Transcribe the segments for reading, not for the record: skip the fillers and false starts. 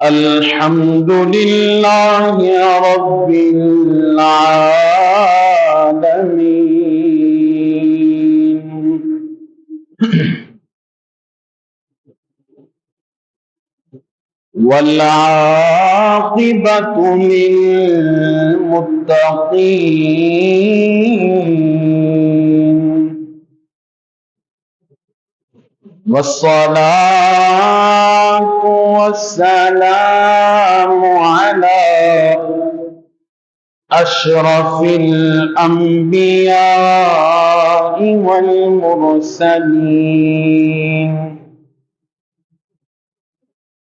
الحمد لله رب العالمين. والعاقبة للمتقين، والصلاة والسلام على أشرف الأنبياء والمرسلين.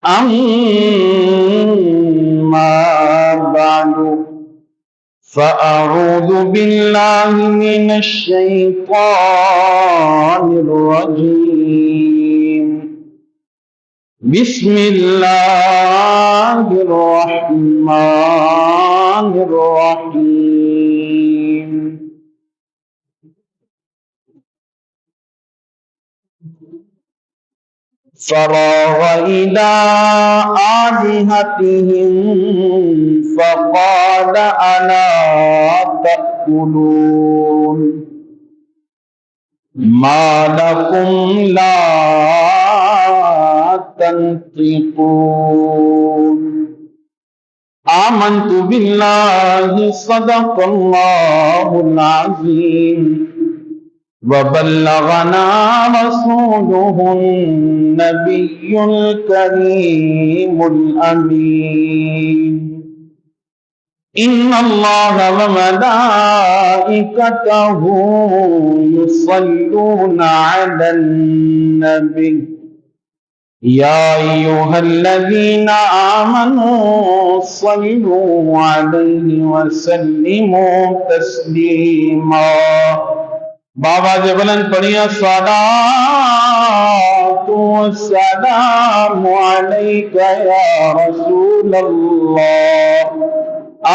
أما بعد، فأعوذ بالله من الشيطان الرجيم. بسم الله الرحمن الرحيم. فراغ إلى آلهتهم فقال ألا تأكلون ما لكم لا تنطقون. آمنت بالله صدق الله العظيم، وبلغنا رسوله النبي الكريم الأمين. إن الله وملائكته يصلون على النبي يا أيها الذين آمنوا صلوا عليه وسلموا تسليما. بابا جبلن پڑھیے الصلاة والسلام عليك يا رسول الله،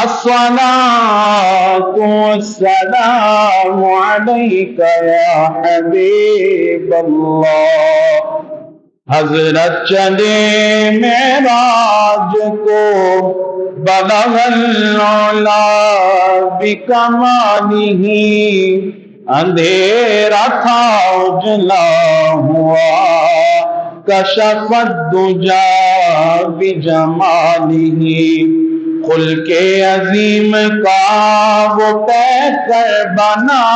الصلاة والسلام عليك يا حبيب الله. حضرت چلے معراج کو بلغ العلا بکمالہ، اندھیرا تھا اجلا ہوا کشف الدجا بجمالہ. خلق عظیم کا وہ پیکر بنا،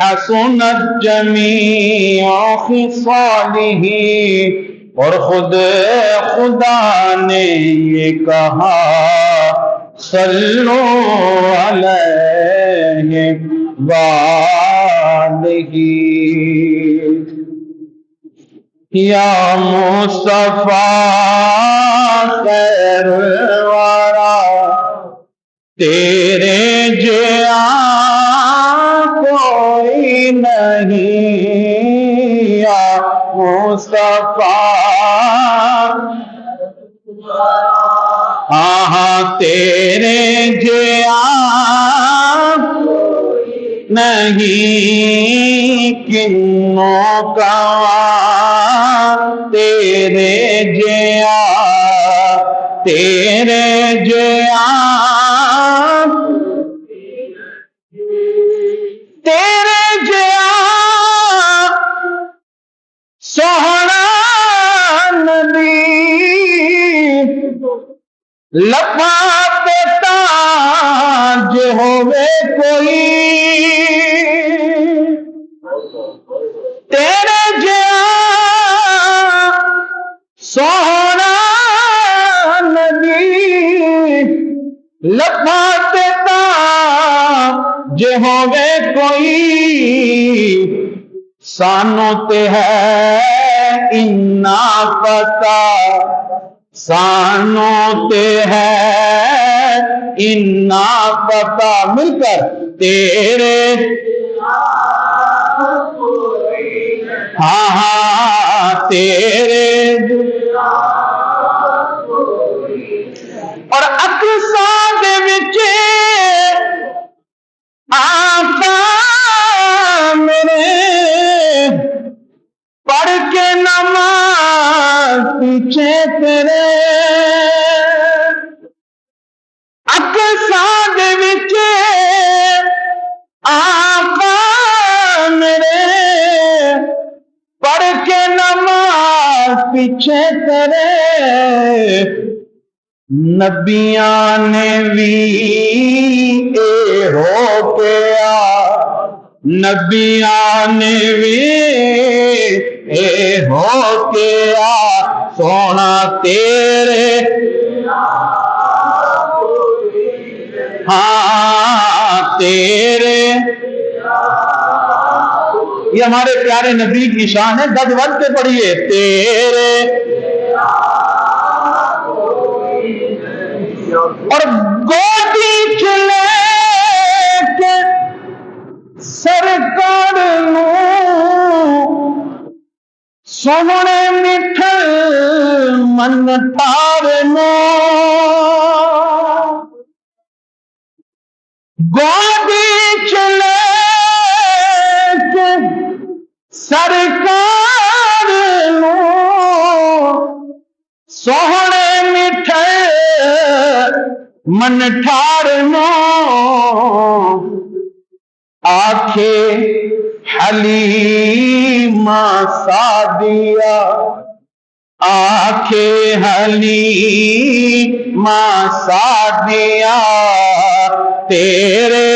حسنت جمیع خصالہ. اور خود خدا نے یہ کہا صلو علیہ وآلہ. یا مصطفیٰ خیر الورا تیرے جیا کوئی نہیں. یا مصطفیٰ تیرے جیا نہیں، کنوں کا تیرے جیا، تیرے جیا، تیرے جیا سوہنا نبی لپا پیتا جو ہوئے کوئی. تیرے جیا سوہنا نبی لپا پیتا جو ہوئے کوئی. سانوں تے ہے انا پتا، سانوں تے ہے انا پتا. مل کر تیرے تیرے اور اقصا دے وچ آقا میرے پڑھ کے نماز پیچھے تیرے پیچھے کرے نبیاں نے بھی اے ہو کے آ نبیاں نے بھی اے ہو کے آ سونا تیرے ہاں تیرے یہ ہمارے پیارے نبی کی شان ہے گد ود کے پڑھیے تیرے اور گودی چلے کے سرکار نو سونے مٹھل من ٹھار نو گودی چلے کے سرکار نو سونے مٹھے من ٹھار نو آکھے حلیمہ سعدیہ آکھے حلیمہ سعدیہ تیرے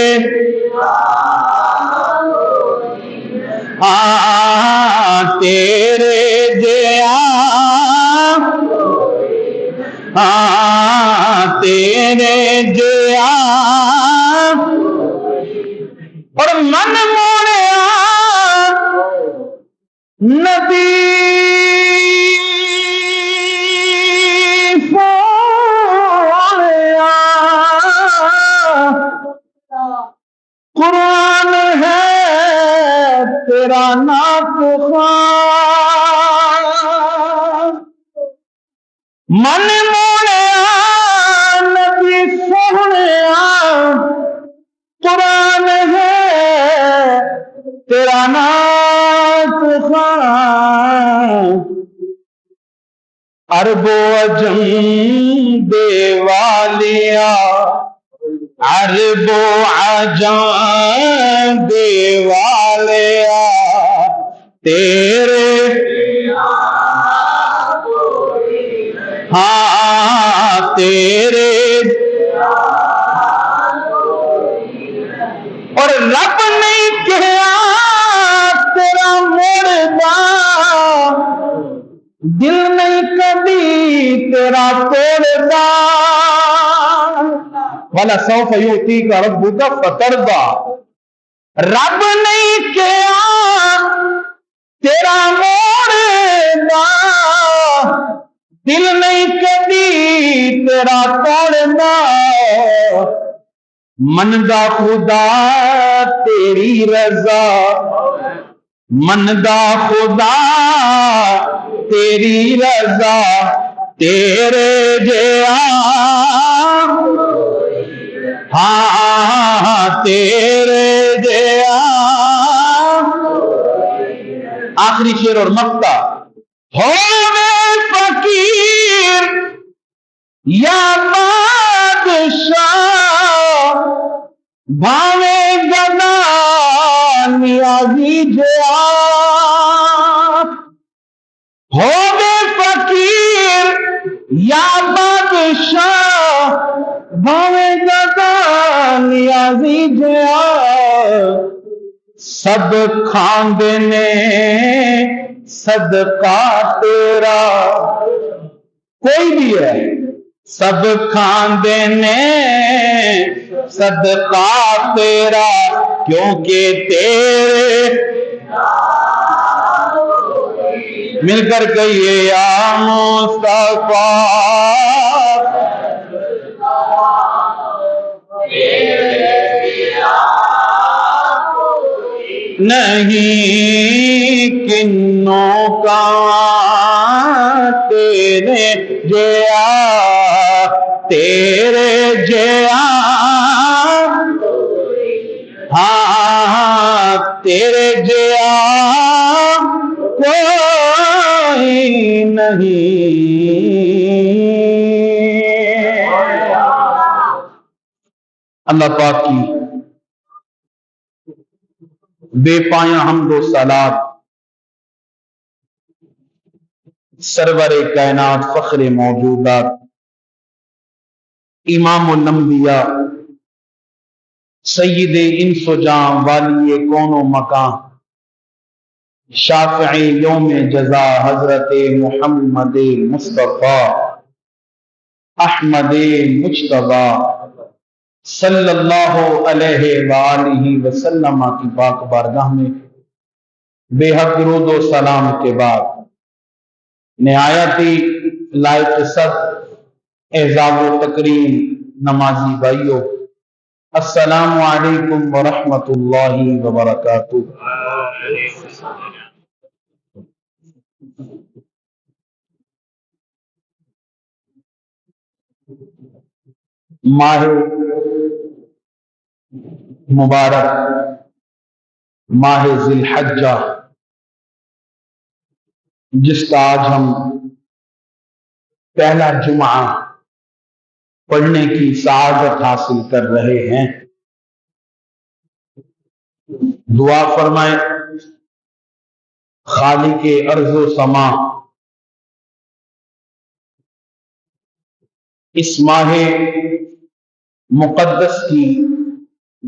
ہاں تیرے جیا ہاں تیرے جیا اور من موڑیا نبی قرآن ہے تیرا ناک خواہ من موڑیا نبی سوڑیا قرآن ہے تیرا ناک خواہ عرب و عجم دیوالیا عرب و عجم دیوالیا تیرے ہاں تیرے اور رب نہیں کہا تیرا مردہ دل نہیں کبھی تیرا توڑدا وَلَسَوْفَ يُؤْتِيكَ رَبُّكَ فَتَرْضَىٰ رب نہیں کہا تیرا موڑدا دل نہیں کبھی تیرا توڑدا مندا خدا تیری رضا مندا خدا تیری رضا تیرے جیا ہاں تیرے جیا آخری شعر اور مقطع ہو میں فقیر یا بادشاہ بھاوے گدا نیازی جیا ہو میں فقیر یا بادشاہ بھاوے گدا نیازی جیا سب کھاندے نے صدقہ تیرا کوئی بھی ہے سب کھاندے نے صدقہ تیرا کیونکہ تیرے مل کر کہیے یا مصطفیٰ نہیں کنوں کا تیرے جیا تیرے جیا ہاں تیرے جیا کوئی نہیں اللہ پاک کی بے پایاں حمد و صلات سرور کائنات فخر موجودات امام الانبیاء سید انس و جاں والی کون و مکان شافع یوم جزا حضرت محمد مصطفیٰ احمد مجتبیٰ صلی اللہ علیہ وآلہ وسلم کی پاک بارگاہ میں بے حد درود و سلام کے بعد نہایت لائق صد اعزاز و تکریم نمازی بھائیو، السلام علیکم ورحمۃ اللہ وبرکاتہ۔ ماہ مبارک ماہ ذی الحجہ جس کا آج ہم پہلا جمعہ پڑھنے کی سعادت حاصل کر رہے ہیں، دعا فرمائیں خالق ارض و سما اس ماہ مقدس کی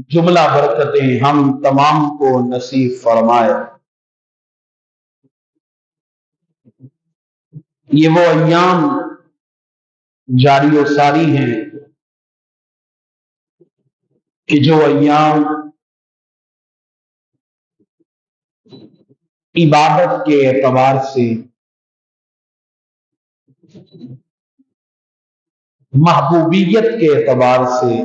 جملہ برکتیں ہم تمام کو نصیب فرمائے۔ یہ وہ ایام جاری و ساری ہیں کہ جو ایام عبادت کے اعتبار سے، محبوبیت کے اعتبار سے،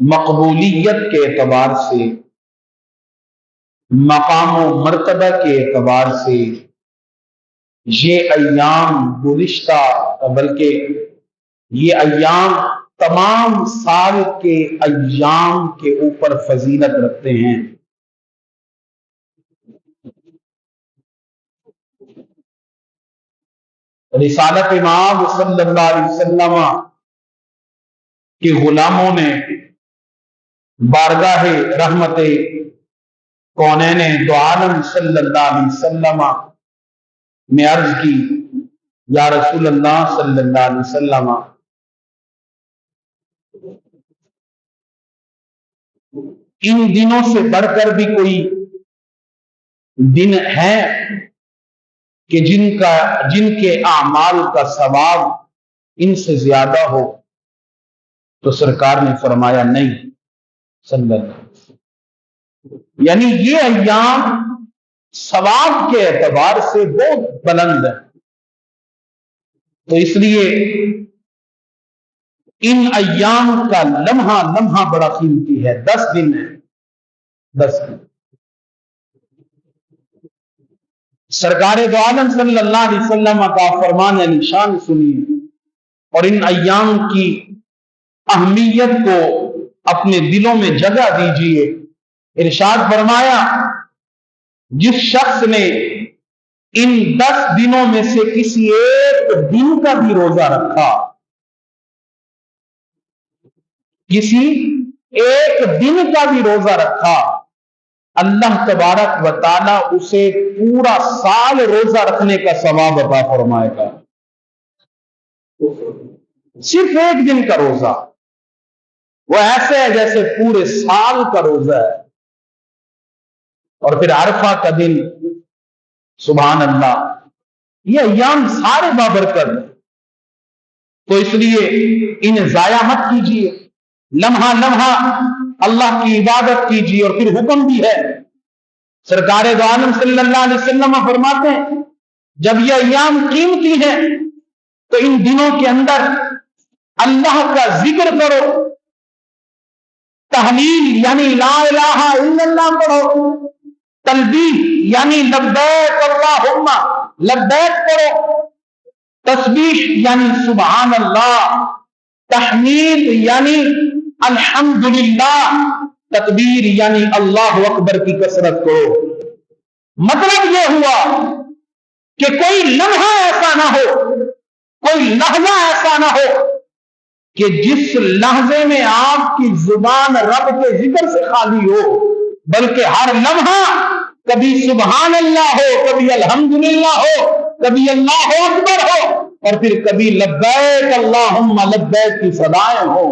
مقبولیت کے اعتبار سے، مقام و مرتبہ کے اعتبار سے یہ ایام گزشتہ بلکہ یہ ایام تمام سال کے ایام کے اوپر فضیلت رکھتے ہیں۔ رسالت امام صلی اللہ علیہ وسلم کے غلاموں نے بارگاہ رحمت کونین دو عالم صلی اللہ علیہ وسلم میں عرض کی، یا رسول اللہ صلی اللہ علیہ وسلم ان دنوں سے بڑھ کر بھی کوئی دن ہے کہ جن کے اعمال کا ثواب ان سے زیادہ ہو؟ تو سرکار نے فرمایا نہیں صلی اللہ علیہ وسلم، یعنی یہ ایام ثواب کے اعتبار سے بہت بلند ہے، تو اس لیے ان ایام کا لمحہ لمحہ بڑا قیمتی ہے۔ 10 دن ہے، 10 دن سرکار دو عالم صلی اللہ علیہ وسلم کا فرمان علی شان سنیے اور ان ایام کی اہمیت کو اپنے دلوں میں جگہ دیجیے۔ ارشاد فرمایا، جس شخص نے ان 10 دنوں میں سے کسی ایک دن کا بھی روزہ رکھا، کسی ایک دن کا بھی روزہ رکھا، اللہ تبارک و تعالی اسے پورا سال روزہ رکھنے کا ثواب عطا فرمائے گا۔ صرف ایک دن کا روزہ وہ ایسے ہے جیسے پورے سال کا روزہ ہے۔ اور پھر عرفہ کا دن، سبحان اللہ، یہ ایام سارے بابرکت ہیں، تو اس لیے انہیں ضائع مت کیجیے، لمحہ لمحہ اللہ کی عبادت کیجیے۔ اور پھر حکم بھی ہے، سرکار دو عالم صلی اللہ علیہ وسلم فرماتے ہیں جب یہ ایام قیمتی ہیں تو ان دنوں کے اندر اللہ کا ذکر کرو، تحلیل یعنی لا الہ الا اللہ پڑھو، تلبیح یعنی لبیک اللہم لبیک پڑھو، تسبیح یعنی سبحان اللہ، تحمید یعنی الحمدللہ، تکبیر یعنی اللہ اکبر کی کثرت کرو۔ مطلب یہ ہوا کہ کوئی لمحہ ایسا نہ ہو، کوئی لحظہ ایسا نہ ہو کہ جس لحظے میں آپ کی زبان رب کے ذکر سے خالی ہو، بلکہ ہر لمحہ کبھی سبحان اللہ ہو، کبھی الحمدللہ ہو، کبھی اللہ اکبر ہو، اور پھر کبھی لبیک اللہم لبیک کی صدائیں ہو۔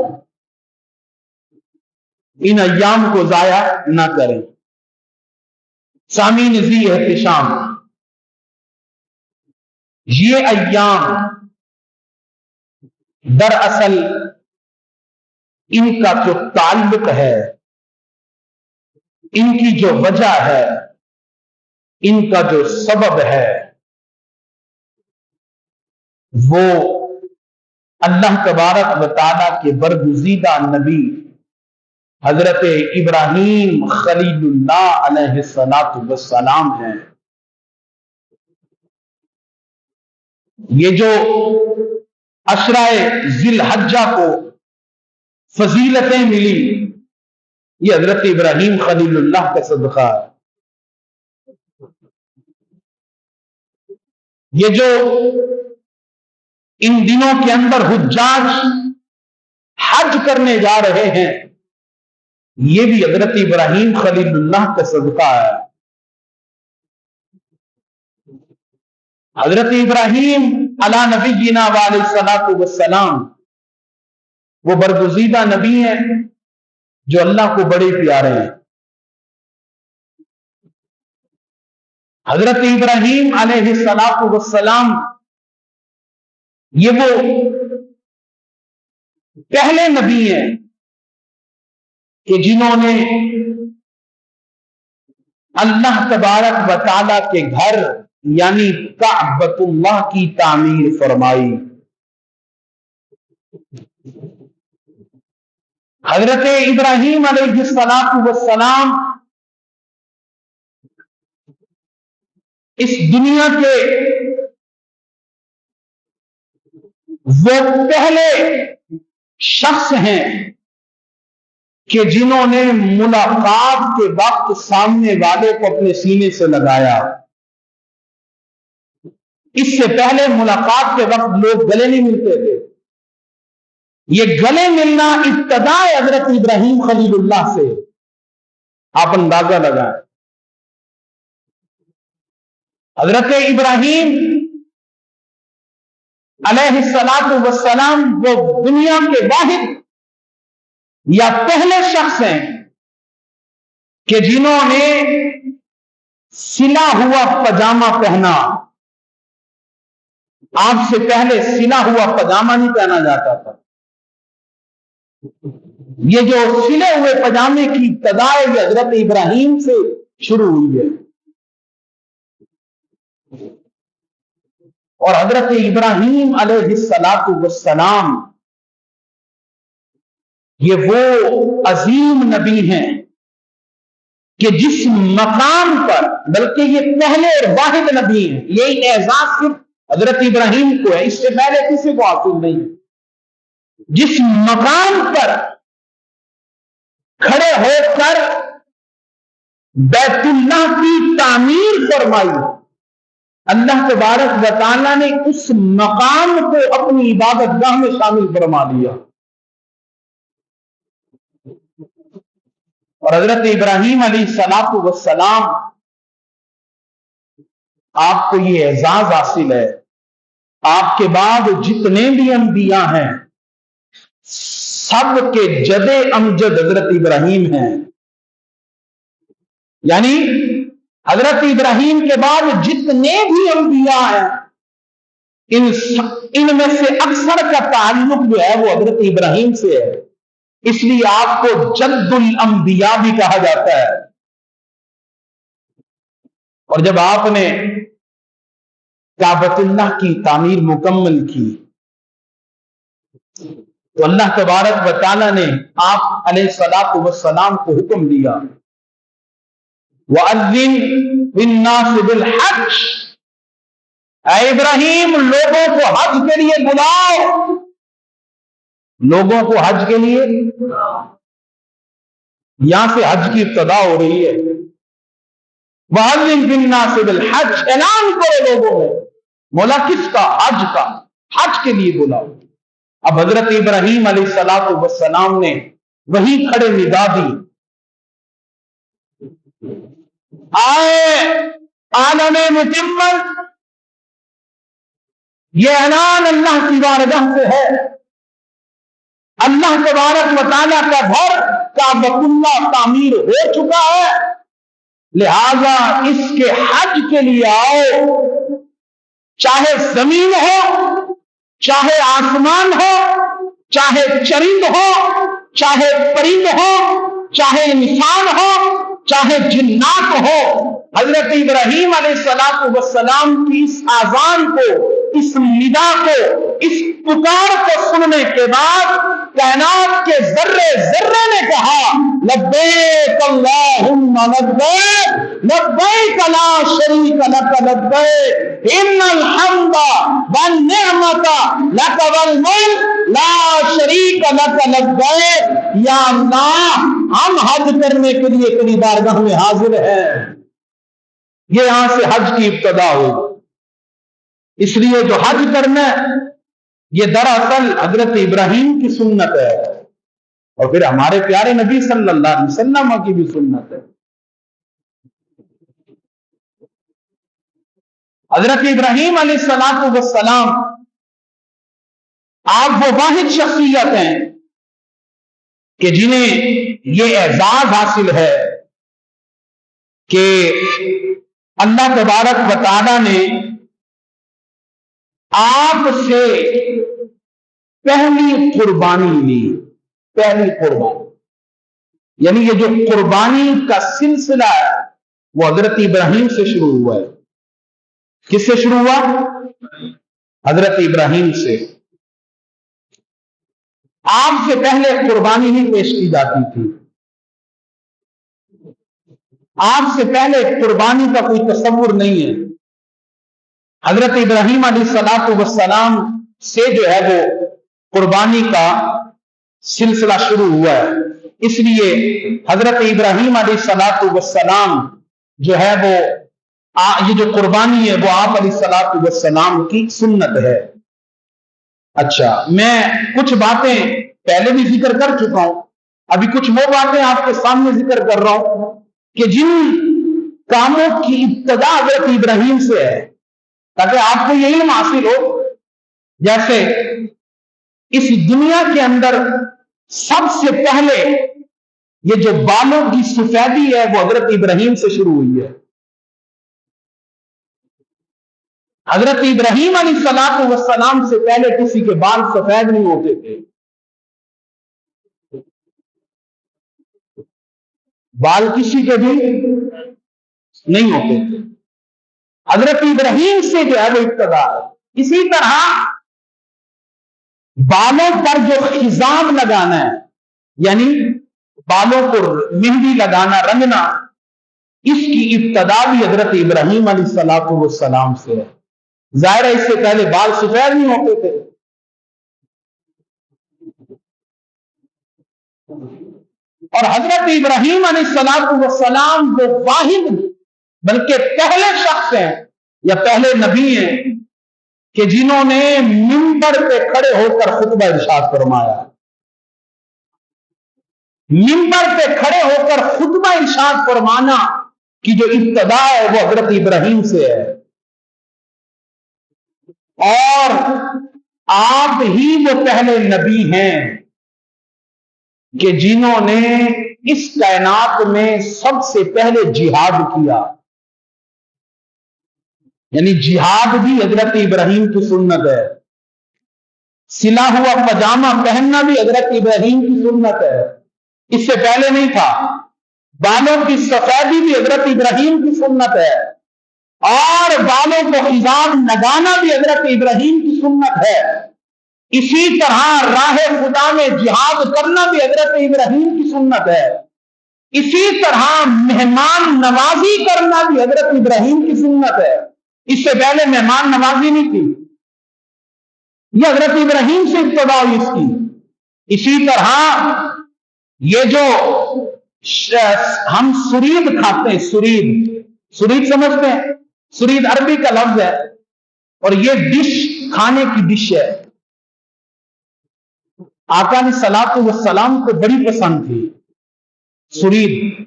ان ایام کو ضائع نہ کریں۔ سامعین ذی احتشام، یہ ایام دراصل ان کا جو تعلق ہے، ان کی جو وجہ ہے، ان کا جو سبب ہے، وہ اللہ تبارک و تعالیٰ کے برگزیدہ نبی حضرت ابراہیم خلیل اللہ علیہ السلام ہیں۔ یہ جو عشرہ ذی الحجہ کو فضیلتیں ملی، یہ حضرت ابراہیم خلیل اللہ کا صدقہ ہے۔ یہ جو ان دنوں کے اندر حجاج حج کرنے جا رہے ہیں، یہ بھی حضرت ابراہیم خلیل اللہ کا صدقہ ہے۔ حضرت ابراہیم علی نبینا وعلیہ الصلوۃ والسلام وہ برگزیدہ نبی ہیں جو اللہ کو بڑے پیارے ہیں۔ حضرت ابراہیم علیہ الصلوۃ والسلام یہ وہ پہلے نبی ہیں کہ جنہوں نے اللہ تبارک و تعالیٰ کے گھر یعنی کعبۃ اللہ کی تعمیر فرمائی۔ حضرت ابراہیم علیہ السلام اس دنیا کے وہ پہلے شخص ہیں کہ جنہوں نے ملاقات کے وقت سامنے والے کو اپنے سینے سے لگایا۔ اس سے پہلے ملاقات کے وقت لوگ گلے نہیں ملتے تھے۔ یہ گلے ملنا ابتدا حضرت ابراہیم خلیل اللہ سے، آپ اندازہ لگائیں۔ حضرت ابراہیم علیہ السلام وہ دنیا کے واحد یا پہلے شخص ہیں کہ جنہوں نے سلا ہوا پاجامہ پہنا۔ آپ سے پہلے سلا ہوا پاجامہ نہیں پہنا جاتا تھا۔ یہ جو سلے ہوئے پاجامے کی ابتدا ہے یہ حضرت ابراہیم سے شروع ہوئی ہے، اور حضرت ابراہیم علیہ السلام یہ وہ عظیم نبی ہیں کہ جس مقام پر، بلکہ یہ پہلے اور واحد نبی ہیں، یہی اعزاز صرف حضرت ابراہیم کو ہے، اس سے پہلے کسی کو حاصل نہیں، جس مقام پر کھڑے ہو کر بیت اللہ کی تعمیر فرمائی، اللہ تبارک و تعالیٰ نے اس مقام کو اپنی عبادت گاہ میں شامل فرما لیا۔ اور حضرت ابراہیم علیہ السلام آپ کو یہ اعزاز حاصل ہے، آپ کے بعد جتنے بھی انبیاء ہیں سب کے جد امجد حضرت ابراہیم ہیں، یعنی حضرت ابراہیم کے بعد جتنے بھی انبیاء ہیں ان میں سے اکثر کا تعلق جو ہے وہ حضرت ابراہیم سے ہے، اس لیے آپ کو جد الانبیاء بھی کہا جاتا ہے۔ اور جب آپ نے کعبۃ اللہ کی تعمیر مکمل کی تو اللہ تبارک و تعالیٰ نے آپ علیہ الصلوۃ والسلام کو حکم دیا، وَأَذِّن فِي النَّاسِ بِالْحَجِّ، اے ابراہیم لوگوں کو حج کے لیے بلاؤ، لوگوں کو حج کے لیے، یہاں سے حج کی ابتدا ہو رہی ہے۔ وَأَذِّن فِي النَّاسِ بِالْحَجِّ، اعلان کرو لوگوں میں، مولا کس کا؟ حج کا، حج کے لیے بلاؤ۔ اب حضرت ابراہیم علیہ السلام نے وہی کھڑے ندا دی، آئے عالم مکمل، یہ اعلان اللہ کی بارگاہ سے ہے۔ اللہ تبارک و تعالیٰ کا گھر کعبۃ اللہ تعمیر ہو چکا ہے، لہذا اس کے حج کے لیے آؤ، چاہے زمین ہو، چاہے آسمان ہو، چاہے چرند ہو، چاہے پرند ہو، چاہے انسان ہو، چاہے جنات ہو۔ حضرت ابراہیم علیہ السلام کی اس آذان کو، اس ندا کو، اس پکار کو سننے کے بعد کائنات کے ذرے ذرے نے کہا لبیک اللہم لبیک لبیک لا شریک لک لبیک ان الحمد والنعمت لک والملک لا شریک لک لبیک۔ یا اللہ، ہم حج کرنے کے لیے تیری بارگاہ میں حاضر ہیں۔ یہ یہاں سے حج کی ابتدا ہوئی۔ اس لیے جو حج کرنا ہے یہ دراصل حضرت ابراہیم کی سنت ہے، اور پھر ہمارے پیارے نبی صلی اللہ علیہ وسلم کی بھی سنت ہے۔ حضرت ابراہیم علیہ السلام آپ وہ واحد شخصیت ہیں کہ جنہیں یہ اعزاز حاصل ہے کہ اللہ تبارک و تعالی نے آپ سے پہلی قربانی لی۔ پہلی قربانی یعنی یہ جو قربانی کا سلسلہ ہے وہ حضرت ابراہیم سے شروع ہوا ہے۔ کس سے شروع ہوا؟ حضرت ابراہیم سے۔ آپ سے پہلے قربانی نہیں پیش کی جاتی تھی، آپ سے پہلے قربانی کا کوئی تصور نہیں ہے۔ حضرت ابراہیم علیہ السلام سے جو ہے وہ قربانی کا سلسلہ شروع ہوا ہے۔ اس لیے حضرت ابراہیم علیہ السلام جو ہے وہ یہ جو قربانی ہے وہ آپ علیہ السلام کی سنت ہے۔ اچھا، میں کچھ باتیں پہلے بھی ذکر کر چکا ہوں، ابھی کچھ وہ باتیں آپ کے سامنے ذکر کر رہا ہوں کہ جن کاموں کی ابتدا حضرت ابراہیم سے ہے، تاکہ آپ کو یہ علم حاصل ہو۔ جیسے اس دنیا کے اندر سب سے پہلے یہ جو بالوں کی سفیدی ہے وہ حضرت ابراہیم سے شروع ہوئی ہے۔ حضرت ابراہیم علیہ السلام سے پہلے کسی کے بال سفید نہیں ہوتے تھے، بال کسی کے بھی نہیں ہوتے تھے۔ حضرت ابراہیم سے جو ہے وہ ابتدا ہے۔ اسی طرح بالوں پر جو خضاب لگانا ہے، یعنی بالوں کو مہندی لگانا، رنگنا، اس کی ابتدا بھی حضرت ابراہیم علیہ السلام سے ہے۔ ظاہر ہے اس سے پہلے بال سفید نہیں ہوتے تھے۔ اور حضرت ابراہیم علیہ السلام وہ واحد بلکہ پہلے شخص ہیں یا پہلے نبی ہیں کہ جنہوں نے منبر پہ کھڑے ہو کر خطبہ ارشاد فرمایا۔ منبر پہ کھڑے ہو کر خطبہ ارشاد فرمانا کی جو ابتدا ہے وہ حضرت ابراہیم سے ہے، اور آپ ہی وہ پہلے نبی ہیں کہ جنہوں نے اس کائنات میں سب سے پہلے جہاد کیا۔ یعنی جہاد بھی حضرت ابراہیم کی سنت ہے، سلا ہوا پاجامہ پہننا بھی حضرت ابراہیم کی سنت ہے، اس سے پہلے نہیں تھا۔ بالوں کی سفیدی بھی حضرت ابراہیم کی سنت ہے، اور بالوں کو خضاب لگانا بھی حضرت ابراہیم کی سنت ہے۔ اسی طرح راہ خدا میں جہاد کرنا بھی حضرت ابراہیم کی سنت ہے۔ اسی طرح مہمان نوازی کرنا بھی حضرت ابراہیم کی سنت ہے۔ اس سے پہلے مہمان نوازی نہیں تھی، یہ حضرت ابراہیم سے ابتدا ہوئی اس کی۔ اسی طرح یہ جو ہم سرید کھاتے ہیں، سرید سمجھتے ہیں؟ سرید عربی کا لفظ ہے، اور یہ ڈش کھانے کی ڈش ہے۔ آقا علیہ السلام کو بڑی پسند تھی سرید،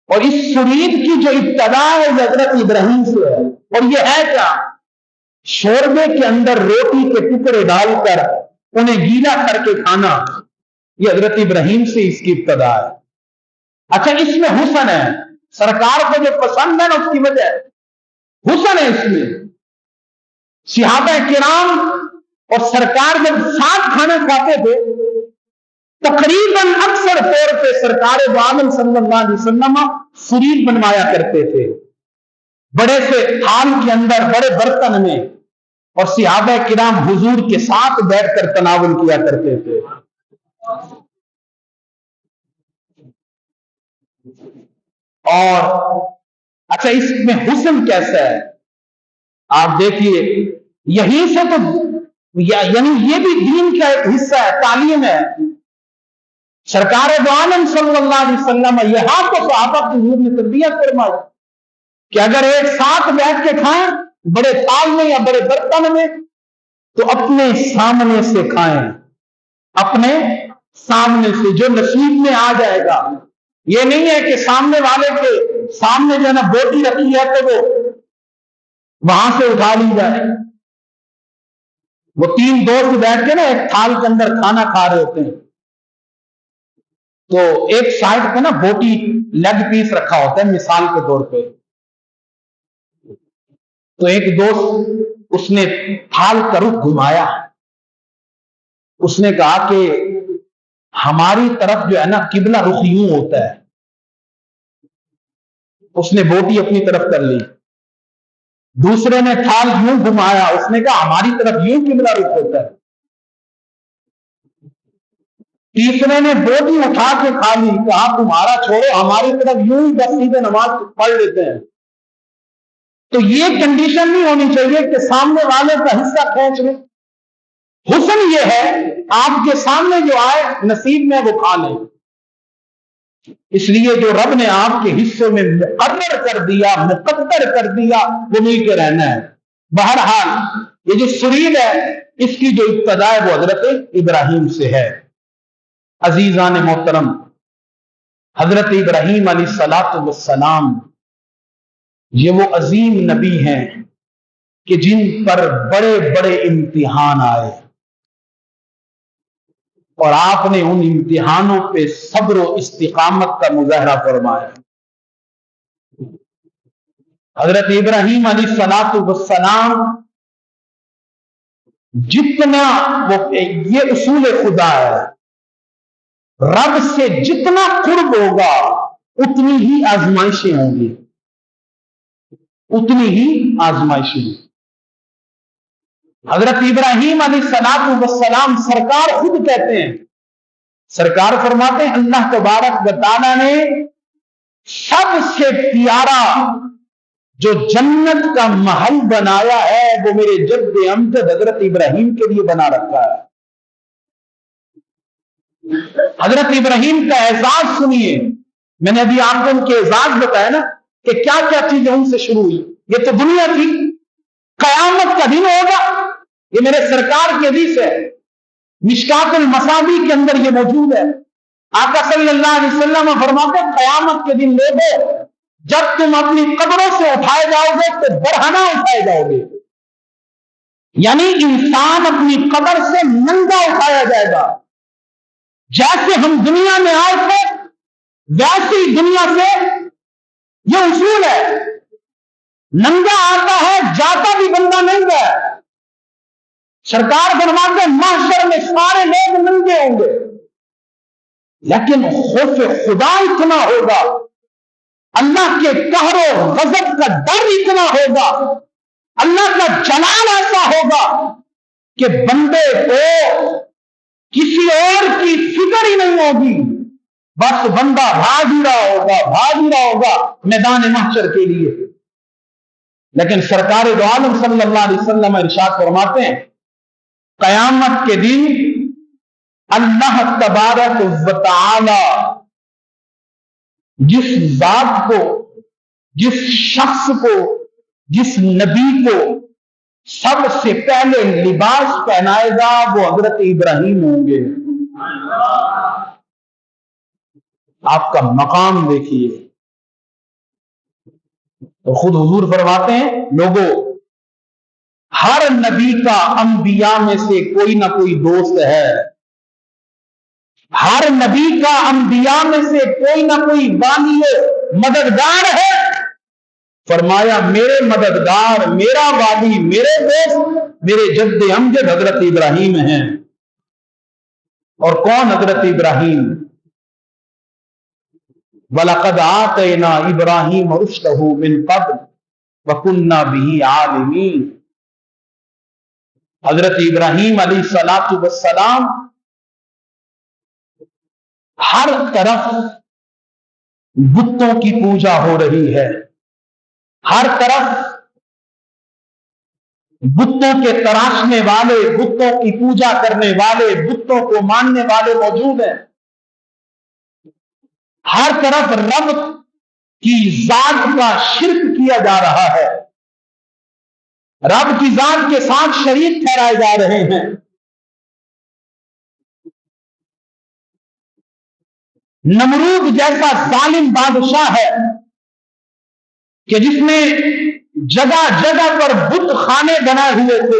اور اس سرید کی جو ابتدا ہے حضرت ابراہیم سے ہے، اور یہ ہے کیا؟ شوربے کے اندر روٹی کے ٹکڑے ڈال کر انہیں گیلا کر کے کھانا، یہ حضرت ابراہیم سے اس کی ابتدا ہے۔ اچھا، اس میں حسن ہے، سرکار کو جو پسند ہے نا اس کی وجہ ہے، حسن ہے اس میں۔ صحابہ کرام اور سرکار جب ساتھ کھانا کھاتے تھے، تقریباً اکثر طور پہ سرکار دو عالم صلی اللہ علیہ وسلم سرید بنوایا کرتے تھے، بڑے سے تھال کے اندر، بڑے برتن میں، اور صحابہ کرام حضور کے ساتھ بیٹھ کر تناول کیا کرتے تھے۔ اور اچھا، اس میں حسن کیسا ہے آپ دیکھیے، یہیں سے تو یعنی یہ بھی دین کا ایک حصہ ہے، تعلیم ہے۔ سرکار دو عالم صلی اللہ علیہ وسلم یہاں تو صحابہ کی حضور نے تربیت فرمائی کہ اگر ایک ساتھ بیٹھ کے کھائیں بڑے تال میں یا بڑے برتن میں، تو اپنے سامنے سے کھائیں، اپنے سامنے سے، جو نصیب میں آ جائے گا۔ یہ نہیں ہے کہ سامنے والے کے سامنے جو ہے نا بوٹی رکھی ہے تو وہ وہاں سے اٹھا لی جائے۔ وہ تین دوست بیٹھ کے نا ایک تھال کے اندر کھانا کھا رہے ہوتے ہیں، تو ایک سائڈ پہ نا بوٹی لیگ پیس رکھا ہوتا ہے مثال کے طور پہ، تو ایک دوست اس نے تھال کا رخ گھمایا، اس نے کہا کہ ہماری طرف جو ہے نا قبلہ رخ یوں ہوتا ہے۔ اس نے بوٹی اپنی طرف کر لی، دوسرے نے تھال یوں گھمایا، اس نے کہا ہماری طرف یوں قبلہ رخ ہوتا ہے، تیسرے نے بوٹی اٹھا کے کھا لی، کہا تمہارا چھوڑو، ہماری طرف یوں ہی بس سیدھے نماز پڑھ لیتے ہیں۔ تو یہ کنڈیشن نہیں ہونی چاہیے کہ سامنے والے کا حصہ کھینچ لیں۔ حسن یہ ہے آپ کے سامنے جو آئے نصیب میں وہ کھا لیں۔ اس لیے جو رب نے آپ کے حصے میں مقرر کر دیا، مقدر کر دیا، وہ مل کے رہنا ہے۔ بہرحال یہ جو سرید ہے اس کی جو ابتدا ہے وہ حضرت ابراہیم سے ہے۔ عزیزان محترم، حضرت ابراہیم علیہ الصلوۃ والسلام یہ وہ عظیم نبی ہیں کہ جن پر بڑے بڑے امتحان آئے، اور آپ نے ان امتحانوں پہ صبر و استقامت کا مظاہرہ فرمایا۔ حضرت ابراہیم علیہ الصلوۃ والسلام جتنا یہ اصول خدا ہے، رب سے جتنا قرب ہوگا اتنی ہی آزمائشیں ہوں گی، اتنی ہی آزمائشیں۔ حضرت ابراہیم علیہ الصلوۃ والسلام سرکار خود کہتے ہیں، سرکار فرماتے ہیں اللہ تبارک و تعالیٰ نے سب سے پیارا جو جنت کا محل بنایا ہے وہ میرے جد امجد حضرت ابراہیم کے لیے بنا رکھا ہے۔ حضرت ابراہیم کا اعزاز سنیے، میں نے ابھی آپ کو ان کے اعزاز بتایا نا کہ کیا کیا چیزیں ان سے شروع ہوئی۔ یہ تو دنیا تھی، قیامت کا دن ہوگا، یہ میرے سرکار کی حدیث ہے، مشکات المصابیح کے اندر یہ موجود ہے۔ آقا صلی اللہ علیہ وسلم فرماتے ہیں قیامت کے دن لوگوں جب تم اپنی قبروں سے اٹھائے جاؤ گے تو برہنہ اٹھائے جاؤ گے، یعنی انسان اپنی قبر سے ننگا اٹھایا جائے گا۔ جیسے ہم دنیا میں آئے تھے ویسی دنیا سے، یہ اصول ہے، ننگا آتا ہے جاتا بھی بندہ ننگا ہے۔ سرکار فرماتے ہیں محشر میں سارے لوگ ننگے ہوں گے، لیکن خوف خدا اتنا ہوگا، اللہ کے قہر و غضب کا ڈر اتنا ہوگا، اللہ کا جلال ایسا ہوگا کہ بندے کو کسی اور کی فکر ہی نہیں ہوگی، بس بندہ بھاگ ہی رہا ہوگا میدان محشر کے لیے۔ لیکن سرکار دو عالم صلی اللہ علیہ وسلم ارشاد فرماتے ہیں قیامت کے دن اللہ تبارک و تعالی جس ذات کو، جس شخص کو، جس نبی کو سب سے پہلے لباس پہنائے گا وہ حضرت ابراہیم ہوں گے۔ آپ کا مقام دیکھیے، تو خود حضور فرماتے ہیں لوگوں ہر نبی کا انبیاء میں سے کوئی نہ کوئی دوست ہے، ہر نبی کا انبیاء میں سے کوئی نہ کوئی والی مددگار ہے۔ فرمایا میرے مددگار، میرا والی، میرے دوست میرے جد امجد حضرت ابراہیم ہیں۔ اور کون حضرت ابراہیم؟ وَلَقَدْ آتَيْنَا إِبْرَاهِيمَ رُشْدَهُ مِنْ قَبْلُ وَكُنَّا بِهِ عَالِمِينَ۔ حضرت ابراہیم علیہ السلام ہر طرف بتوں کی پوجا ہو رہی ہے، ہر طرف بتوں کے تراشنے والے، بتوں کی پوجا کرنے والے، بتوں کو ماننے والے موجود ہیں، ہر طرف رب کی ذات کا شرک کیا جا رہا ہے، رب کی ذات کے ساتھ شریک ٹھہرائے جا رہے ہیں۔ نمرود جیسا ظالم بادشاہ ہے کہ جس نے جگہ جگہ پر بت خانے بنائے ہوئے تھے،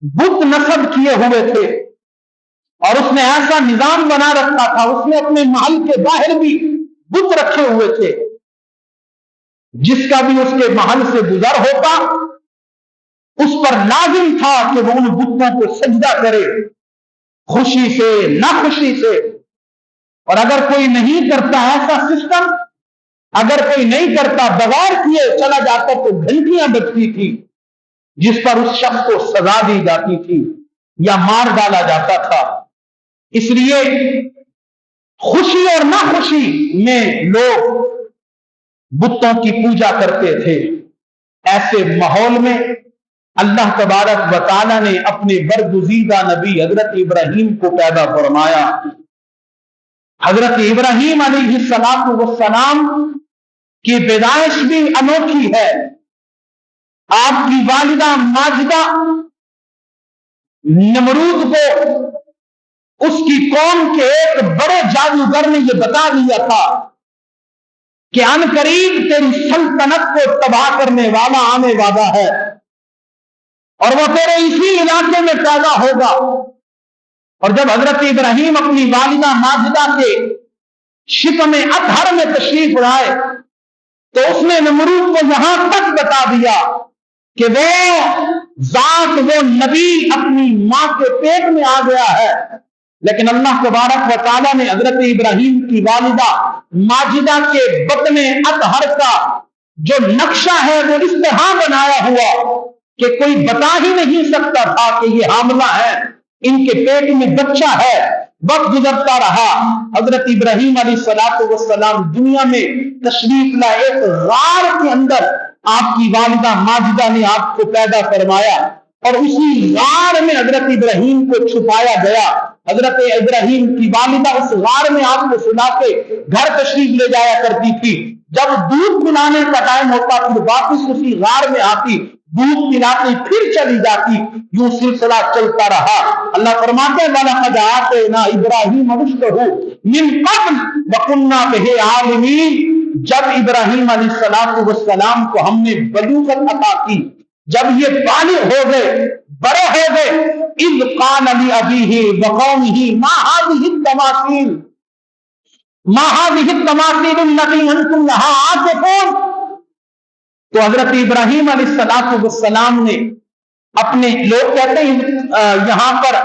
بت نصب کیے ہوئے تھے، اور اس نے ایسا نظام بنا رکھا تھا، اس نے اپنے محل کے باہر بھی بت رکھے ہوئے تھے، جس کا بھی اس کے محل سے گزر ہوتا اس پر لازم تھا کہ وہ ان بتوں کو سجدہ کرے، خوشی سے نہ خوشی سے۔ اور اگر کوئی نہیں کرتا ایسا سسٹم، اگر کوئی نہیں کرتا بغیر کیے چلا جاتا تو گھنٹیاں بجتی تھی جس پر اس شخص کو سزا دی جاتی تھی یا مار ڈالا جاتا تھا۔ اس لیے خوشی اور نہ خوشی میں لوگ بتوں کی پوجا کرتے تھے۔ ایسے ماحول میں اللہ تبارک و تعالی نے اپنے برگزیدہ نبی حضرت ابراہیم کو پیدا فرمایا۔ حضرت ابراہیم علیہ السلام کی پیدائش بھی انوکھی ہے۔ آپ کی والدہ ماجدہ نمرود کو اس کی قوم کے ایک بڑے جادوگر نے یہ بتا دیا تھا کہ ان قریب تیری سلطنت کو تباہ کرنے والا آنے والا ہے اور وہ تیرے اسی علاقے میں پیدا ہوگا۔ اور جب حضرت ابراہیم اپنی والدہ ماجدہ کے شکم اطہر میں تشریف لائے تو اس نے نمرود کو یہاں تک بتا دیا کہ وہ ذات، وہ نبی اپنی ماں کے پیٹ میں آ گیا ہے، لیکن اللہ تبارک و تعالیٰ نے حضرت ابراہیم کی والدہ ماجدہ کے بطن اطہر کا جو نقشہ ہے وہ اس طرح بنایا ہوا کہ کوئی بتا ہی نہیں سکتا تھا کہ یہ حاملہ ہے، ان کے پیٹ میں بچہ ہے۔ وقت گزرتا رہا، حضرت ابراہیم علیہ السلام دنیا میں تشریف لائے، ایک غار کے اندر آپ کی والدہ ماجدہ نے آپ کو پیدا فرمایا اور اسی غار میں حضرت ابراہیم کو چھپایا گیا۔ حضرت ابراہیم کی والدہ اس غار میں آپ کو سلا کے گھر تشریف لے جایا کرتی تھی۔ جب دودھ پلانے کا ٹائم ہوتا پھر واپس اسی غار میں آتی، دودھ پلاتی پھر چلی جاتی، یوں سلسلہ چلتا رہا۔ اللہ فرماتے ہیں وَلَقَدْ آتَيْنَا إِبْرَاهِيمَ رُشْدَهُ مِنْ قَبْلُ وَكُنَّا بِهِ عَالِمِينَ۔ جب ابراہیم علیہ السلام کو ہم نے بلوغت عطا کی، جب یہ بالغ ہو گئے، بڑے ہو گئے، اِذْ قَالَ لِأَبِيهِ وَقَوْمِهِ مَا هَٰذِهِ التَّمَاثِيلُ مَا هَٰذِهِ التَّمَاثِيلُ الَّتِي أَنْتُمْ لَهَا عَاكِفُونَ۔ تو حضرت ابراہیم علیہ السلام نے اپنے، لوگ کہتے ہیں یہاں پر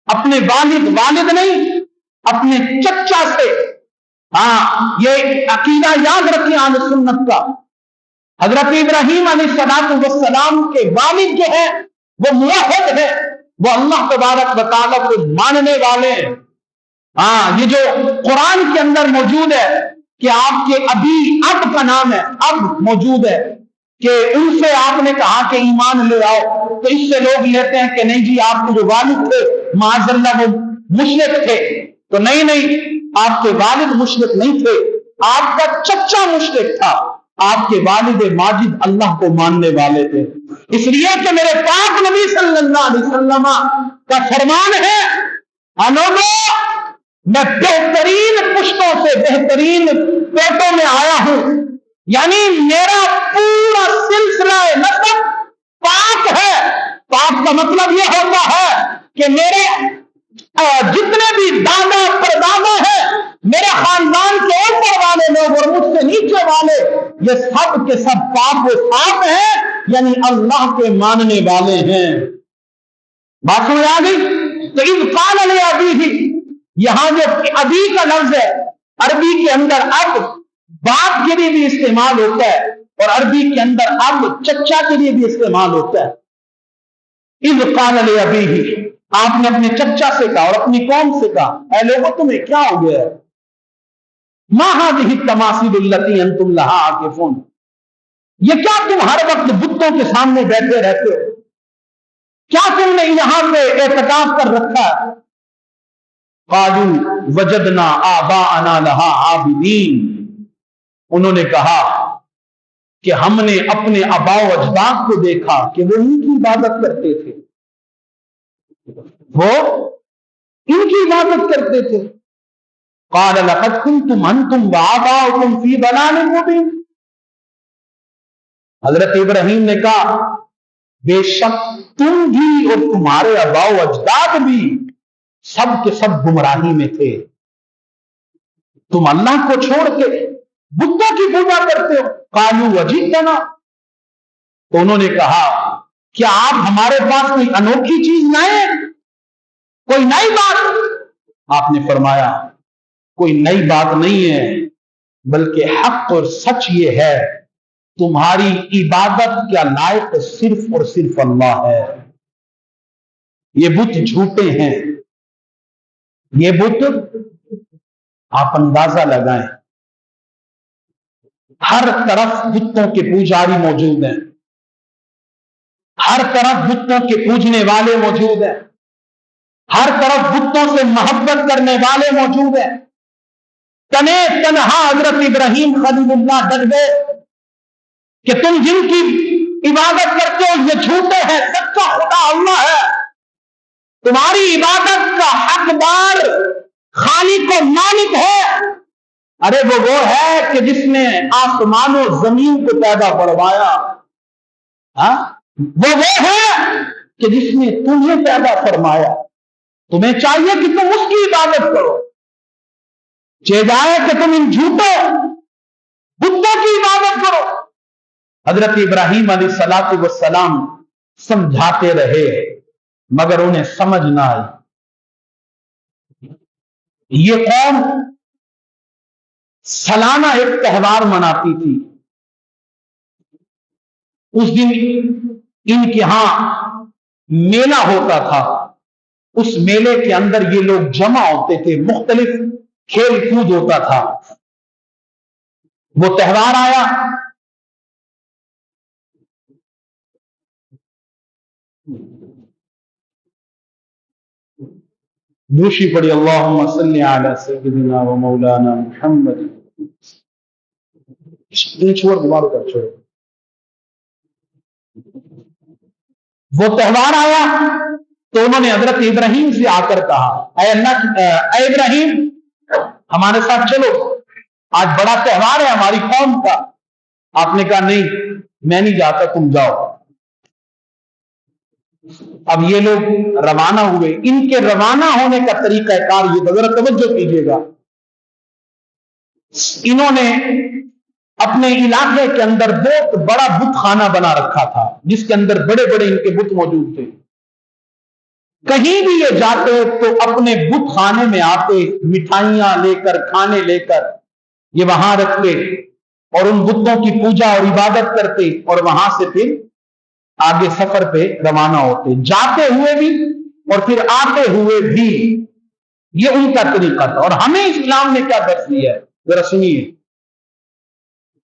اپنے والد نہیں اپنے چچا سے، یہ عقیدہ یاد رکھیں اہل سنت کا، حضرت ابراہیم علیہ السلام کے والد جو ہیں وہ موحد ہیں، وہ اللہ تبارک و تعالیٰ کو ماننے والے ہیں۔ یہ جو قرآن کے اندر موجود ہے کہ آپ کے اب کا نام ہے، اب موجود ہے کہ ان سے آپ نے کہا کہ ایمان لے آؤ، تو اس سے لوگ لیتے ہیں کہ نہیں جی آپ کے جو والد تھے معاذ اللہ وہ مشرک تھے، تو نہیں آپ کے والد مشرک نہیں تھے، آپ کا چچا مشرک تھا، آپ کے والد ماجد اللہ کو ماننے والے تھے۔ اس لیے کہ میرے پاک نبی صلی اللہ علیہ وسلم کا فرمان ہے میں بہترین پشتوں سے بہترین پیٹوں میں آیا ہوں، یعنی میرا پورا سلسلہ نسب پاک ہے. پاک کا مطلب یہ ہوتا ہے کہ میرے جتنے بھی دادا پردادا ہیں، میرے خاندان کے اوپر والے لوگ اور مجھ سے نیچے والے، یہ سب کے سب پاک و صاف ہیں، یعنی اللہ کے ماننے والے ہیں. بات سمجھ آ گئی؟ تو اذ قال لأبیہ، یہاں جو ابھی کا لفظ ہے عربی کے اندر اب باپ کے لیے بھی استعمال ہوتا ہے، اور عربی کے اندر اب چچا کے لیے بھی استعمال ہوتا ہے. اذ قال لأبیہ، آپ نے اپنے چچا سے کہا اور اپنی قوم سے کہا، اے لوگوں تمہیں کیا ہو گیا ہے؟ ما هذه التماثيل التي انتم لها عاکفون، یہ کیا تم ہر وقت بتوں کے سامنے بیٹھے رہتے ہو؟ کیا تم نے یہاں پہ اعتکاف کر رکھا ہے؟ قالوا وجدنا آباءنا لها عابدین، انہوں نے کہا کہ ہم نے اپنے آباء و اجداد کو دیکھا کہ وہ ان کی عبادت کرتے تھے، وہ ان کی عبادت کرتے تھے. قال لقد كنتم انتم وآباؤكم في ضلال مبين، حضرت ابراہیم نے کہا بے شک تم بھی اور تمہارے آباء و اجداد بھی سب کے سب گمراہی میں تھے. تم اللہ کو چھوڑ کے بتوں کی پوجا کرتے ہو. قالوا وجئتنا، تو انہوں نے کہا کیا آپ ہمارے پاس کوئی انوکھی چیز لائے، کوئی نئی بات؟ آپ نے فرمایا کوئی نئی بات نہیں ہے، بلکہ حق اور سچ یہ ہے تمہاری عبادت کا لائق صرف اور صرف اللہ ہے. یہ بت جھوٹے ہیں، یہ بت آپ اندازہ لگائیں، ہر طرف بتوں کے پجاری موجود ہیں، ہر طرف بتوں کے پوجنے والے موجود ہیں، ہر طرف بتوں سے محبت کرنے والے موجود ہیں. تنے تنہا حضرت ابراہیم خلیل اللہ ڈٹ گئے کہ تم جن کی عبادت کرتے ہو یہ جھوٹے ہیں، سچا خدا اللہ ہے، تمہاری عبادت کا حقدار خالق و مالک ہے. ارے وہ ہے کہ جس نے آسمان و زمین کو پیدا فرمایا، وہ ہے کہ جس نے تمہیں پیدا فرمایا. تمہیں چاہیے کہ تم اس کی عبادت کرو، چاہیے کہ تم ان جھوٹوں بتوں کی عبادت کرو. حضرت ابراہیم علیہ الصلوۃ والسلام سمجھاتے رہے مگر انہیں سمجھ نہ آئی. یہ قوم سالانہ ایک تہوار مناتی تھی. اس دن ان کے ہاں میلہ ہوتا تھا، اس میلے کے اندر یہ لوگ جمع ہوتے تھے، مختلف کھیل کود ہوتا تھا. وہ تہوار آیا، دوشی پڑی اللہم صلی علی سیدنا و مولانا محمد. چھوڑ دوبارہ کر چھوڑ. وہ تہوار آیا تو انہوں نے حضرت ابراہیم سے آ کر کہا اے ابراہیم ہمارے ساتھ چلو، آج بڑا تہوار ہے ہماری قوم کا. آپ نے کہا نہیں میں نہیں جاتا، تم جاؤ. اب یہ لوگ روانہ ہوئے. ان کے روانہ ہونے کا طریقہ کار یہ ذرا توجہ کیجیے گا. انہوں نے اپنے علاقے کے اندر بہت بڑا بت خانہ بنا رکھا تھا جس کے اندر بڑے بڑے ان کے بت موجود تھے. کہیں بھی یہ جاتے تو اپنے بت خانے میں آتے، مٹھائیاں لے کر، کھانے لے کر یہ وہاں رکھتے اور ان بتوں کی پوجا اور عبادت کرتے اور وہاں سے پھر آگے سفر پہ روانہ ہوتے، جاتے ہوئے بھی اور پھر آتے ہوئے بھی. یہ ان کا طریقہ تھا. اور ہمیں اسلام نے کیا درس دیا ہے ذرا سنیے.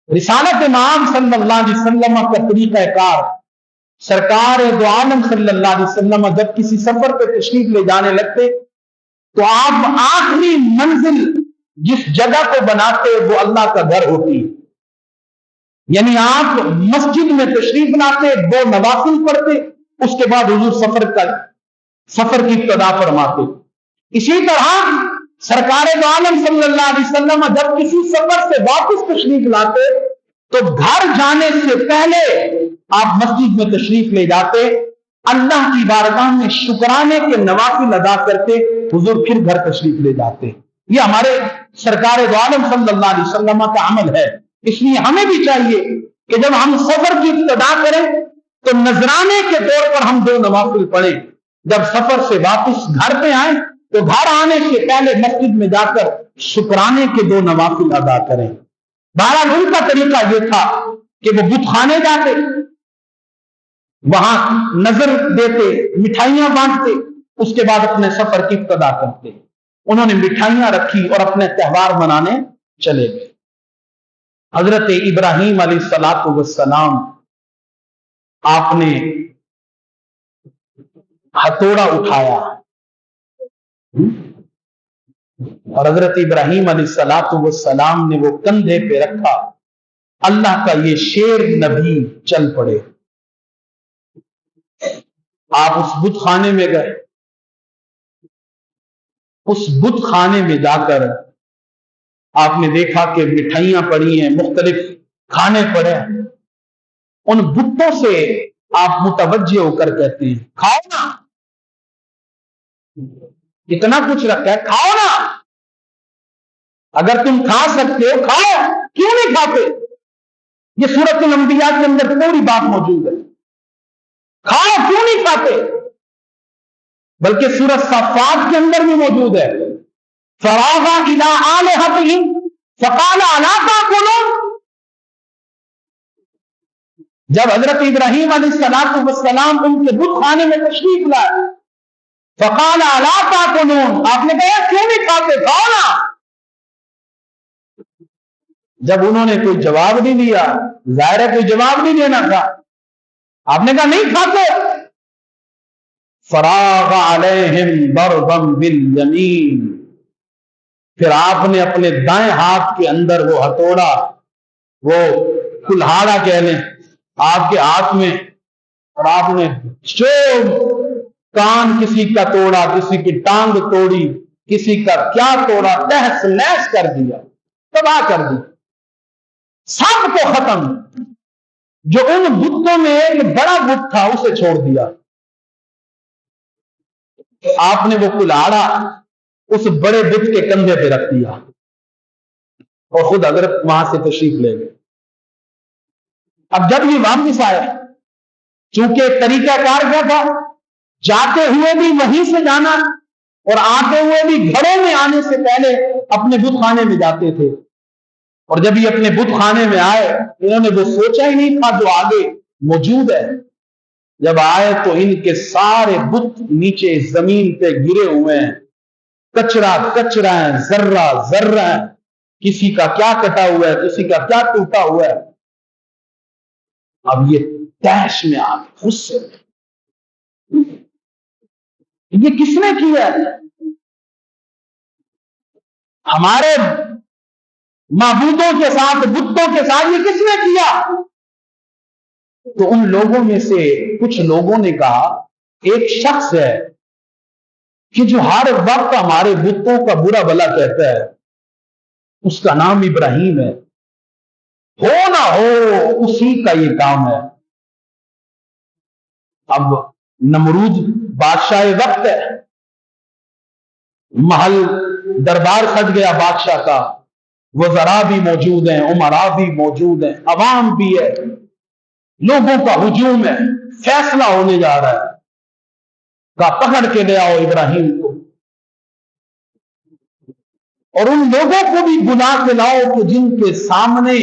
رسالت امام صلی اللہ علیہ وسلم کا طریقہ کار، سرکار دو عالم صلی اللہ علیہ وسلم جب کسی سفر پہ تشریف لے جانے لگتے تو آپ آخری منزل جس جگہ کو بناتے وہ اللہ کا گھر ہوتی. یعنی آپ مسجد میں تشریف لاتے، دو نوافل پڑھتے، اس کے بعد حضور سفر کی ابتدا فرماتے. اسی طرح سرکار دو عالم صلی اللہ علیہ وسلم جب کسی سفر سے واپس تشریف لاتے تو گھر جانے سے پہلے آپ مسجد میں تشریف لے جاتے، اللہ کی بارگاہ میں شکرانے کے نوافل ادا کرتے، حضور پھر گھر تشریف لے جاتے۔ یہ ہمارے سرکار دو عالم صلی اللہ علیہ وسلم کا عمل ہے۔ اس لیے ہمیں بھی چاہیے کہ جب ہم سفر کی ابتدا کریں تو نذرانے کے طور پر ہم 2 نوافل پڑھیں، جب سفر سے واپس گھر پہ آئیں تو گھر آنے سے پہلے مسجد میں جا کر شکرانے کے 2 نوافل ادا کریں۔ بہرحال ان کا طریقہ یہ تھا کہ وہ بت خانے جاتے، وہاں نظر دیتے، مٹھائیاں بانٹتے، اس کے بعد اپنے سفر کی ابتدا کرتے۔ انہوں نے مٹھائیاں رکھی اور اپنے تہوار منانے چلے گئے۔ حضرت ابراہیم علیہ الصلوۃ والسلام آپ نے ہتھوڑا اٹھایا اور حضرت ابراہیم علیہ الصلوۃ والسلام نے وہ کندھے پہ رکھا۔ اللہ کا یہ شیر نبی چل پڑے۔ آپ اس بت خانے میں گئے، اس بت خانے میں جا کر آپ نے دیکھا کہ مٹھائیاں پڑی ہیں، مختلف کھانے پڑے ہیں۔ ان بتوں سے آپ متوجہ ہو کر کہتے ہیں کھاؤ نا، اتنا کچھ رکھا ہے، کھاؤ نا، اگر تم کھا سکتے ہو کھاؤ، کیوں نہیں کھاتے؟ یہ سورۃ الانبیاء کے اندر پوری بات موجود ہے، کھاؤ کیوں نہیں کھاتے؟ بلکہ سورۃ صافات کے اندر بھی موجود ہے، فراغ الی آلہتہم فقال الا تاکلون۔ جب حضرت ابراہیم علیہ السلام ان کے بت خانے میں تشریف لائے، فقال الا تاکلون، آپ نے کہا کیوں نہیں کھاتے، کھاؤ نا۔ جب انہوں نے کوئی جواب نہیں دیا، ظاہر ہے کوئی جواب نہیں دینا تھا، آپ نے کہا نہیں کھاتے، فراغ علیہم ضربا بالیمین، پھر آپ نے اپنے دائیں ہاتھ کے اندر وہ ہتھوڑا، وہ کلہاڑا کہہ لیں، آپ کے ہاتھ میں، اور آپ نے جو کان کسی کا توڑا، کسی کی ٹانگ توڑی، کسی کا کیا توڑا، تہس نہس کر دیا، تباہ کر دی، سب کو ختم۔ جو ان بتوں میں ایک بڑا بت تھا اسے چھوڑ دیا۔ آپ نے وہ کلاڑا اس بڑے بت کے کندھے پہ رکھ دیا اور خود حضرت وہاں سے تشریف لے گئے۔ اب جب یہ واپس آئے، چونکہ طریقہ کار کیا تھا، جاتے ہوئے بھی وہیں سے جانا اور آتے ہوئے بھی گھروں میں آنے سے پہلے اپنے بت خانے میں جاتے تھے۔ اور جب یہ اپنے بت خانے میں آئے، انہوں نے وہ سوچا ہی نہیں تھا جو آگے موجود ہے۔ جب آئے تو ان کے سارے بت نیچے زمین پہ گرے ہوئے ہیں، کچرا کچرا ہے، ذرہ ذرہ ہے، کسی کا کیا کٹا ہوا ہے، کسی کا کیا ٹوٹا ہوا ہے۔ اب یہ تیش میں آ گئے، غصے میں، یہ کس نے کیا ہے؟ ہمارے معبودوں کے ساتھ، بتوں کے ساتھ یہ کس نے کیا؟ تو ان لوگوں میں سے کچھ لوگوں نے کہا ایک شخص ہے کہ جو ہر وقت ہمارے بتوں کا برا بھلا کہتا ہے، اس کا نام ابراہیم ہے، ہو نہ ہو اسی کا یہ کام ہے۔ اب نمرود بادشاہ وقت ہے، محل دربار سج گیا بادشاہ کا، وزراء بھی موجود ہیں، امراء بھی موجود ہیں، عوام بھی ہے، لوگوں کا ہجوم ہے، فیصلہ ہونے جا رہا ہے، کا پکڑ کے لے آؤ ابراہیم کو، اور ان لوگوں کو بھی بلا کے لاؤ کہ جن کے سامنے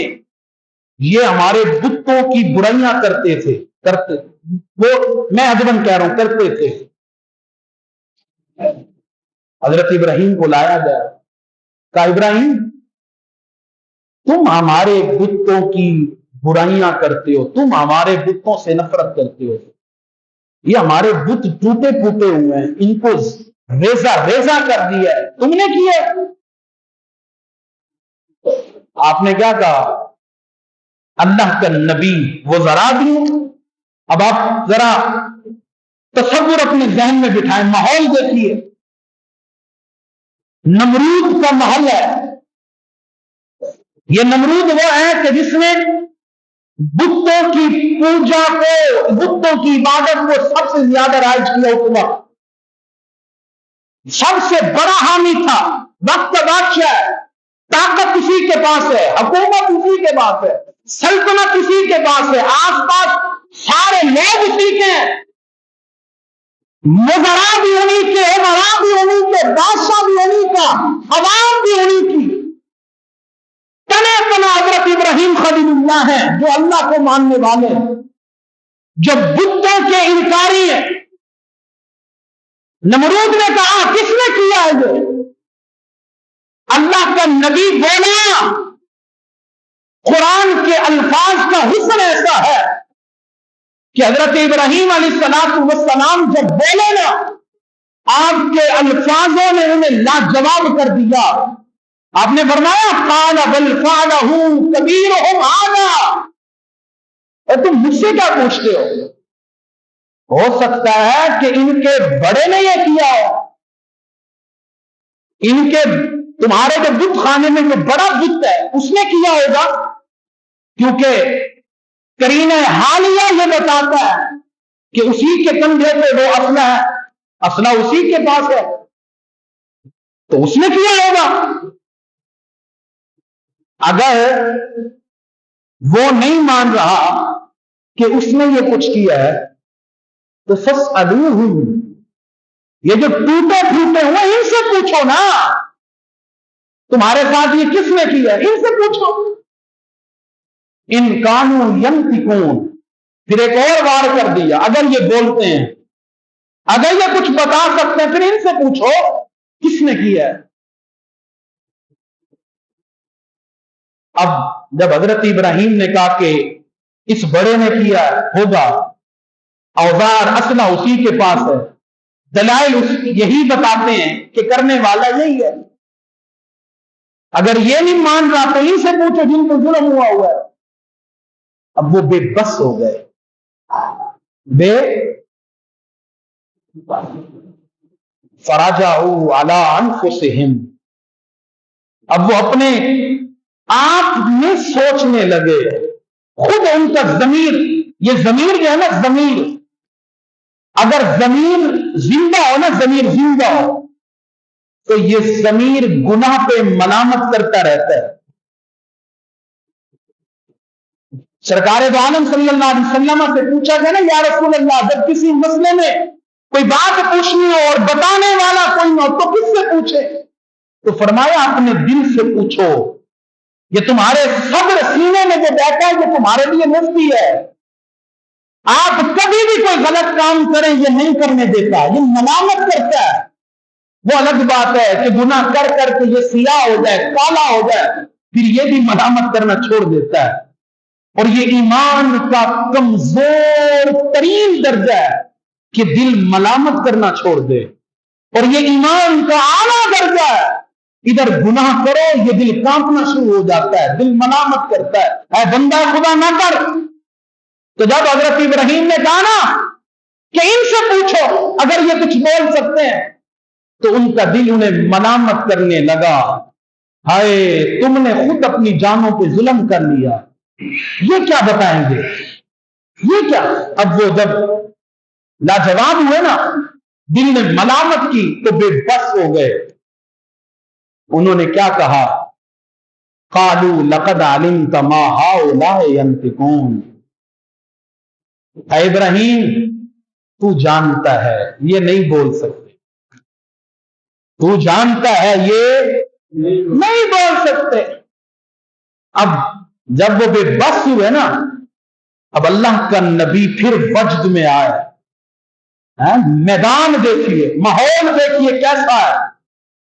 یہ ہمارے بتوں کی برائیاں کرتے تھے، وہ میں ادبن کہہ رہا ہوں کرتے تھے۔ حضرت ابراہیم کو لایا گیا، کہا ابراہیم تم ہمارے بتوں کی برائیاں کرتے ہو، تم ہمارے بتوں سے نفرت کرتے ہو، یہ ہمارے بت ٹوٹے پھوٹے ہوئے ہیں، ان کو ریزہ ریزہ کر دیا ہے، تم نے کیا؟ آپ نے کیا کہا؟ اللہ کا نبی وہ ذرا بھی۔ اب آپ ذرا تصور اپنے ذہن میں بٹھائیں، ماحول دیکھیے، نمرود کا محل ہے۔ یہ نمرود وہ ہے کہ جس نے بتوں کی پوجا کو، بتوں کی عبادت کو سب سے زیادہ رائج کیا عتبہ، سب سے بڑا حامی تھا، وقت کا بادشاہ ہے، طاقت اسی کے پاس ہے، حکومت اسی کے پاس ہے، سلطنت اسی کے پاس ہے، آس پاس سارے لوگ اسی کے ہیں، وزراء بھی انہی کے، امراء بھی انہی کے، بادشاہ بھی انہی کا، عوام بھی انہی کی، تنے تنا حضرت ابراہیم خلیل اللہ ہیں جو اللہ کو ماننے والے ہیں، جو بتوں کے انکاری ہیں۔ نمرود نے کہا کس نے کیا ہے یہ؟ اللہ کا نبی بولا، قرآن کے الفاظ کا حسن ایسا ہے کہ حضرت ابراہیم علیہ السلام جب بولے نا، آپ کے الفاظوں نے انہیں لاجواب کر دیا۔ آپ نے فرمایا قال بل فعلہ کبیرہم ھذا، اور تم مجھ سے کیا پوچھتے ہو سکتا ہے کہ ان کے بڑے نے یہ کیا ہو، ان کے تمہارے جو بت خانے میں جو بڑا بت ہے اس نے کیا ہوگا، کیونکہ قرینہ حالیہ یہ بتاتا ہے کہ اسی کے کندھے پہ وہ اسلحہ ہے، اسلحہ اسی کے پاس ہے، تو اس نے کیا ہوگا۔ اگر وہ نہیں مان رہا کہ اس نے یہ کچھ کیا ہے تو فاسألوہم، یہ جو ٹوٹے پھوٹے ہوئے ان سے پوچھو نا، تمہارے ساتھ یہ کس نے کیا ہے، ان سے پوچھو۔ ان کانوا ینطقون، پھر ایک اور وار کر دیا، اگر یہ بولتے ہیں، اگر یہ کچھ بتا سکتے ہیں پھر ان سے پوچھو کس نے کیا ہے۔ اب جب حضرت ابراہیم نے کہا کہ اس بڑے نے کیا ہوگا، اوزار اسلحہ اسی کے پاس ہے، دلائل یہی بتاتے ہیں کہ کرنے والا یہی ہے، اگر یہ نہیں مان رہا تو ان سے پوچھو جن کو ظلم ہوا ہے۔ اب وہ بے بس ہو گئے، بے فراجعوا علی انفسہم، اب وہ اپنے آپ میں سوچنے لگے، خود ان کا ضمیر، یہ ضمیر جو ہے نا، ضمیر اگر ضمیر زندہ ہو نا، ضمیر زندہ ہو تو یہ ضمیر گناہ پہ ملامت کرتا رہتا ہے۔ سرکار دو عالم صلی اللہ علیہ وسلم سے پوچھا گیا نا، یا رسول اللہ جب کسی مسئلے میں کوئی بات پوچھنی ہو اور بتانے والا کوئی نہ ہو تو کس سے پوچھے؟ تو فرمایا اپنے دل سے پوچھو، یہ تمہارے صدر سینے میں جو بیٹھا ہے یہ تمہارے لیے مفتی ہے، آپ کبھی بھی کوئی غلط کام کریں یہ نہیں کرنے دیتا، یہ ملامت کرتا ہے۔ وہ الگ بات ہے کہ گناہ کر کر کے یہ سیاہ ہو جائے، کالا ہو جائے، پھر یہ بھی ملامت کرنا چھوڑ دیتا ہے، اور یہ ایمان کا کمزور ترین درجہ ہے کہ دل ملامت کرنا چھوڑ دے، اور یہ ایمان کا اعلیٰ درجہ ہے، ادھر گناہ کرو یہ دل کانپنا شروع ہو جاتا ہے، دل ملامت کرتا ہے، اے بندہ خدا نہ کر۔ تو جب حضرت ابراہیم نے کہا نا کہ ان سے پوچھو اگر یہ کچھ بول سکتے ہیں، تو ان کا دل انہیں ملامت کرنے لگا، ہائے تم نے خود اپنی جانوں پہ ظلم کر لیا، یہ کیا بتائیں گے، یہ کیا۔ اب وہ جب لاجواب ہوئے نا، دل نے ملامت کی تو بے بس ہو گئے۔ انہوں نے کیا کہا، قالوا لقد علمت ما هؤلاء ينطقون، اے ابراہیم تو جانتا ہے یہ نہیں بول سکتے، تو جانتا ہے یہ نہیں بول سکتے۔ اب جب وہ بے بس ہوئے نا، اب اللہ کا نبی پھر وجد میں آئے، میدان دیکھیے، ماحول دیکھیے کیسا ہے،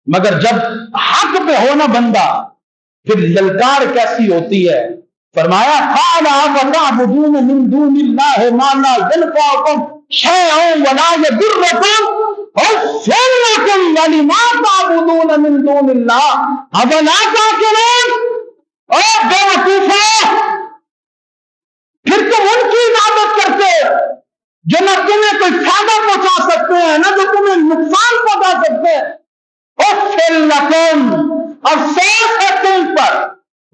مگر جب حق پہ ہونا بندہ پھر للکار کیسی ہوتی ہے۔ فرمایا قال فتعبدون من دون اللہ ما لا ينفعكم شيئا ولا يضركم اف لكم ولما تعبدون من دون اللہ افلا تعقلون۔ او بے وقوفو، پھر تم ان کی عبادت کرتے جو نہ تمہیں کوئی فائدہ پہنچا سکتے ہیں نہ جو تمہیں نقصان پہنچا سکتے ہیں۔ اف لکم، افسوس ہے تم پر،